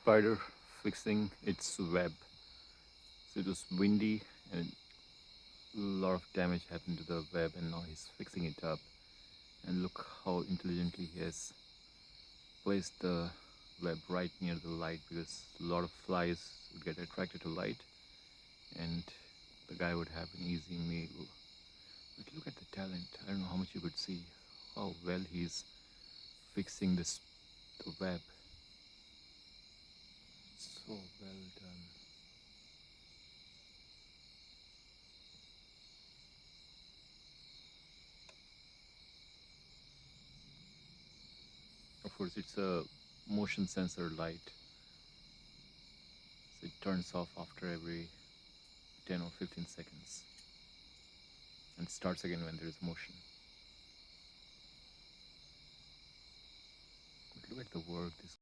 spider fixing its web. So it was windy and a lot of damage happened to the web, and now he's fixing it up. And look how intelligently he has placed the web right near the light, because a lot of flies would get attracted to light and the guy would have an easy meal. But look at the talent. I don't know how much you could see how well he's fixing the web. So well done. Of course, it's a motion sensor light, so it turns off after every 10 or 15 seconds and starts again when there is motion. But look at the work this